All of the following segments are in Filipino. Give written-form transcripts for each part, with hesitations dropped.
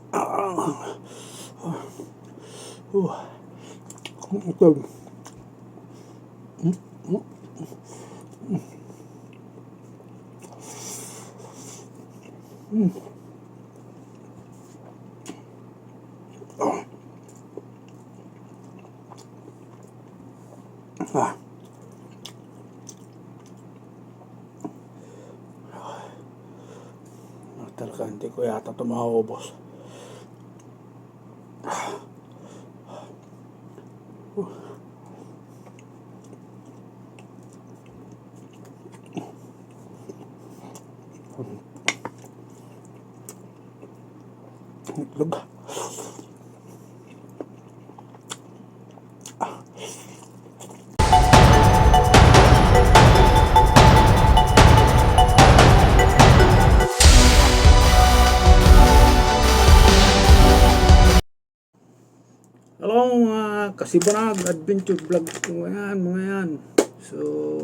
Ito. Talaga hindi ko yata ito maubos. Itlog. Hello mga Kasibanag Adventure Vlog ko mga yan. So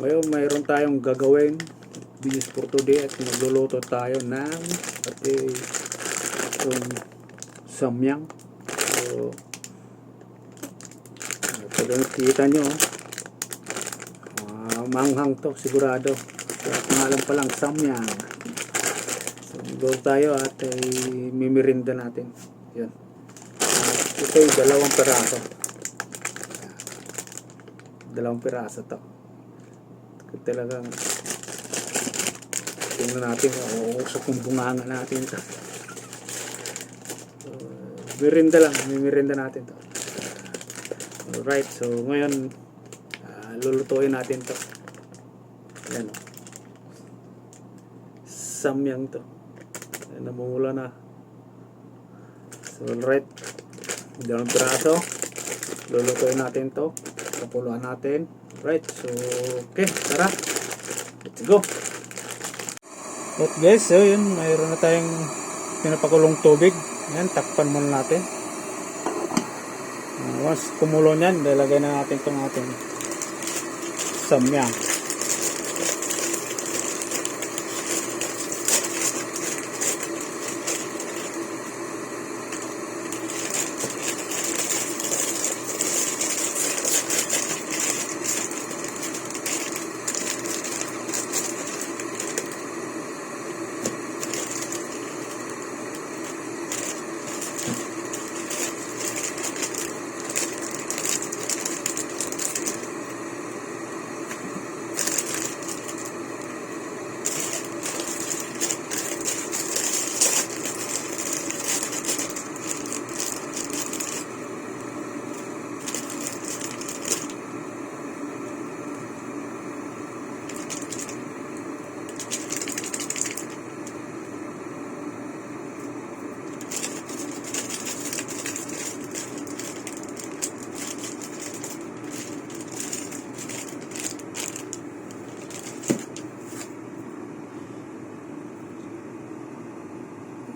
ngayon mayroon tayong gagawin business for today at magluluto tayo ng pati itong samyang. So pag nakikita nyo manghang to sigurado. So pangalan pa lang samyang. So magluto tayo at mimirinda natin yan. Ito ay dalawang piraso to. Talagang tingnan natin uusok yung bunganga natin to. So, mimirinda natin to. Alright, so ngayon lulutuin natin to. Ayan, samyang to. Ayan, namumula na. So alright, dalawang piraso, lulutuin natin to, kapuluan natin. Right, so okay, tara, let's go. Right guys, so yun, mayroon na tayong pinapakulong tubig. Yan, takpan muna natin. Once kumulo nyan, lalagay na natin itong ating samyang.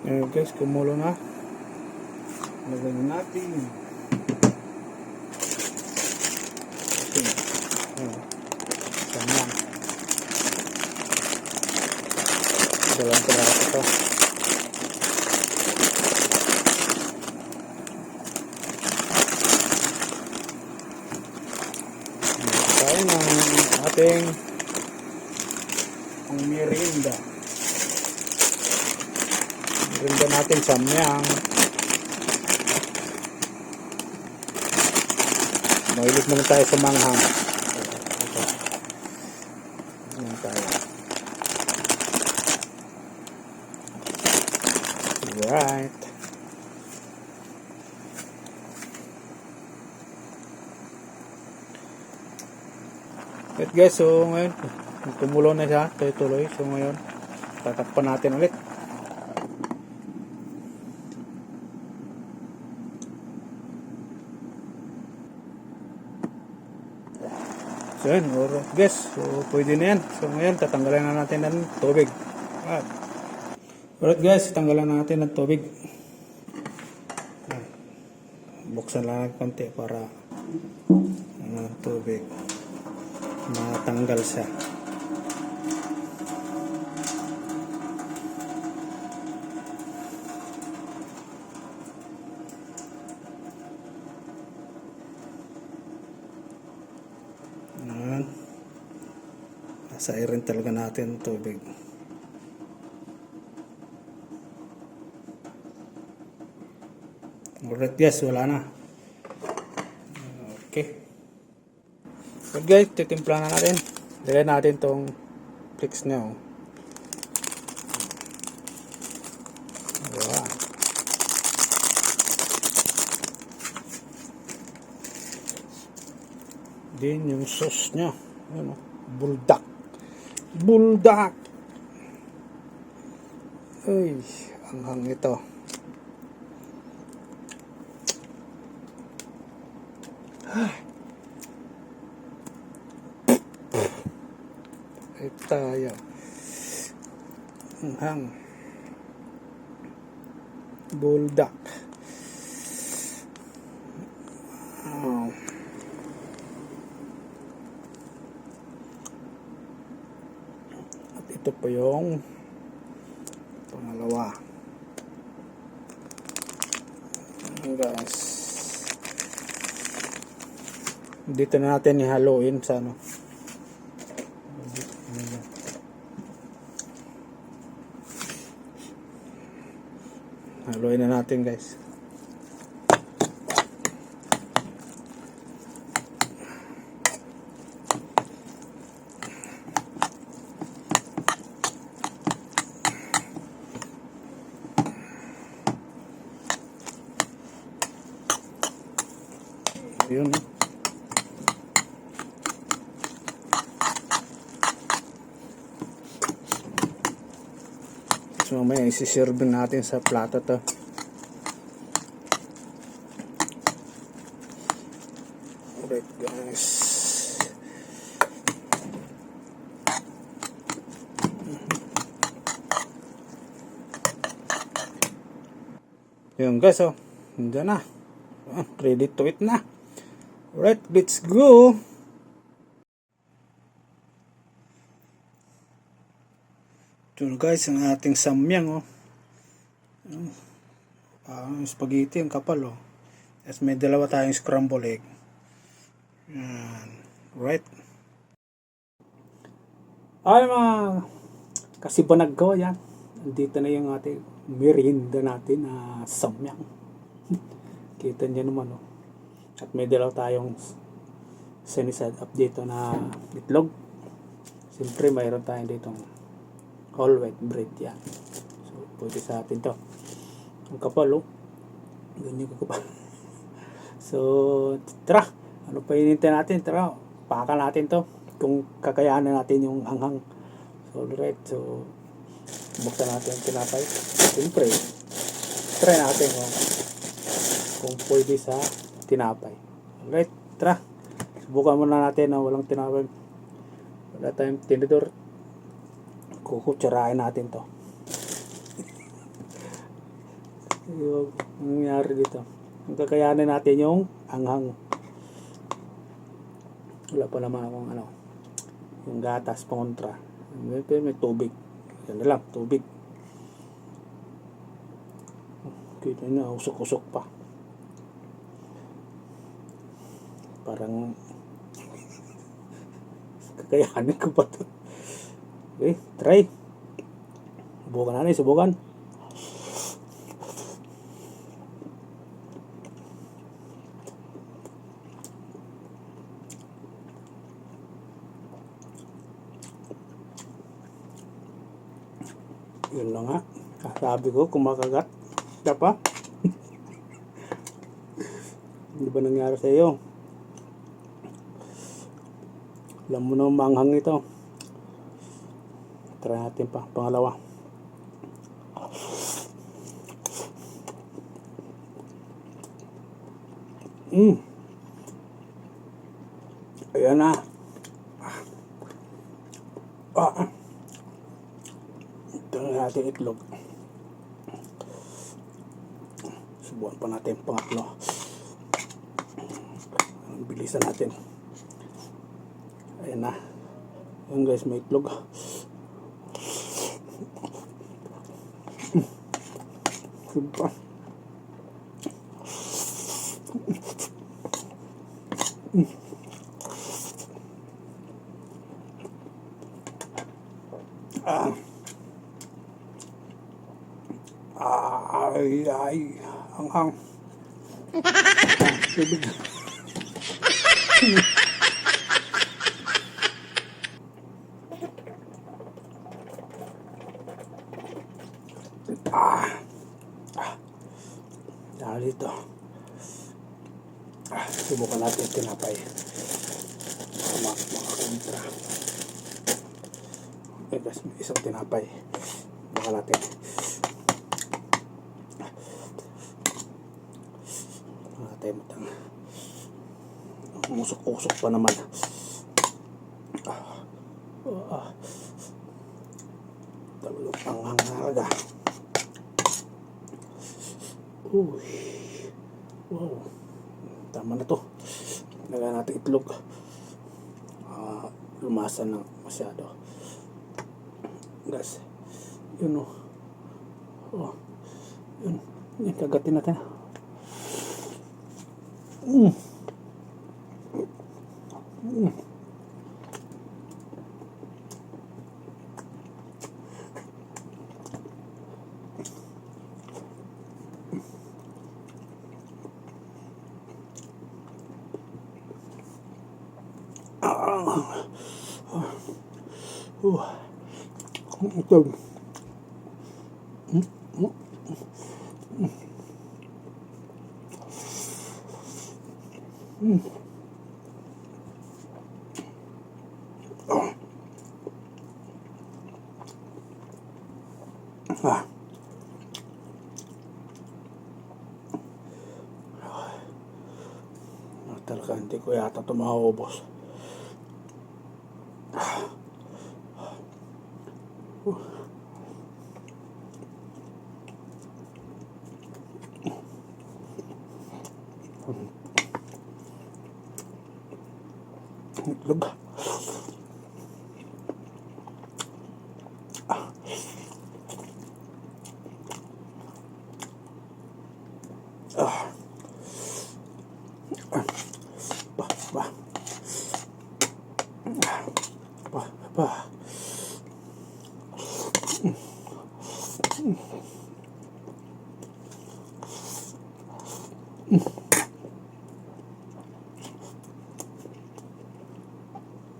Ayan guys, kumulo na. Lagyan na natin. Samyang. Dalawang piraso to. Tayo ng ating merienda. Merienda natin samyang. Mahilig naman tayo sa manghang. Ayan tayo. Alright. Right guys, so ngayon tumulo na siya, tuloy. So ngayon tatakpan natin ulit. So yun, guys, so pwede na yan. So ngayon tatanggalan na natin ng tubig. Alright guys, tanggalan na natin ng tubig. Buksan lang ng konti para tubig matanggal siya. Sairin talaga natin tubig. Alright guys, wala na. Okay. Good guys, titimpla na natin. Lagyan natin tong flakes niya. Oh. Ayan. Din yung sauce niya. Ayan, oh. Buldak. Buldak. Ay, anghang ito. Ay tayo. Anghang. Buldak. Oh. At ito pa yung pangalawa. Guys, dito na natin ihaluin sa ano. Haluin na natin guys. Yun. So mamaya isi-serve natin sa plato to. Alright guys. Yun guys, oh. Hindi na. Ready to eat na. Alright, let's go. Ito guys, ang ating samyang, oh. Spaghetti, ang kapal, oh. At may dalawa tayong scramble egg. Yan. Right. Ay mga kasibanag ko, yan. Dito na yung ating merienda natin na samyang. Kita niyo naman, oh. At may dalaw tayong sunny-side up dito na itlog. Siyempre mayroon tayong dito whole wheat bread yan. So pwede sa atin to. Ang kapal, oh. Ganyan kakapal. So tara, ano pa hinintay natin? Tara, pakakan natin to. Kung kakayanan natin yung hanghang. So alright, so buksan natin yung tinapay. Siyempre try natin kung pwede sa tinapay. Alright, tara. Subukan muna natin na walang tinapay. Wala tayong tinidor. Kukutsarain natin to. Yung nangyari dito. Ang kakayanin natin yung anghang. Wala pa naman akong ano. Yung gatas kontra. May tubig. Yan na lang, tubig. Kita na, usok-usok pa. Parang kakayanin ko pa ito. Okay, try. Subukan natin, subukan. Yun na nga. Sabi ko, kumakagat. Ka pa. Hindi ba nangyari sa iyo? Alam mo na manghang ito. Try natin pa. Pangalawa. Ayan na. Ito na natin itlog. Subukan pa natin pangatlo. Bilisan natin. Ayan na. Ayan guys, may itlog. Subukan. Ay, ang tubig. Dahil dito. Subukan natin yung tinapay. Mga kontra. Okay guys, may isang tinapay. Baka natin. Natin matang. Umusok-usok pa naman. Talagang panghangalaga. Uy. Wow. Tama na to. Lagyan natin itlog. Lumasa na masyado. Guys. Yun o. Yun. Yan, kagatin natin. Ito. Talaga hindi ko yata ito maubos. Itlog.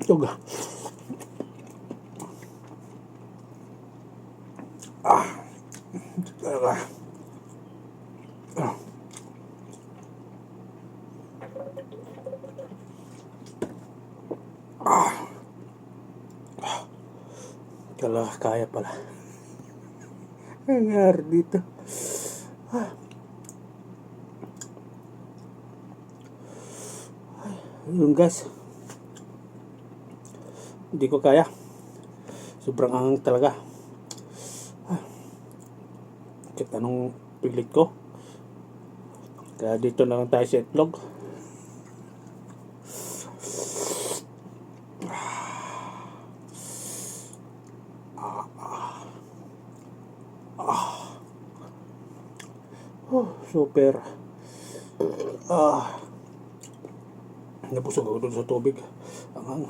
Itlog. Talaga. Talaga kaya pala. Ang nangyari dito. Yun guys. Hindi ko kaya. Sobrang angang talaga. Kahit anong piglit ko. Kaya dito na lang tayo sa itlog. Super. Nabusog ako doon sa tubig. Ang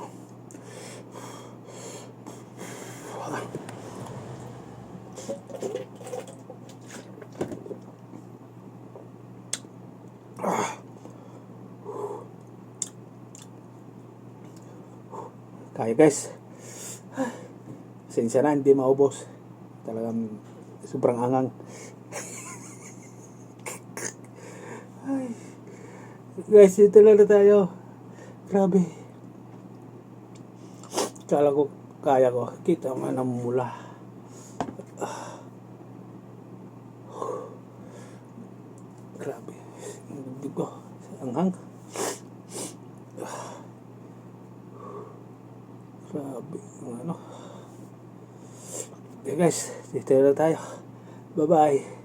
kaya guys. Sensya na, hindi maubos. Talagang sobrang angang. Ay. Guys, dito lang na tayo. Grabe. Kala ko kaya ko. Kita man ang mula. Grabe. Hindi ko. Anghang. Grabe. Ano. Okay guys, dito na tayo. Bye bye.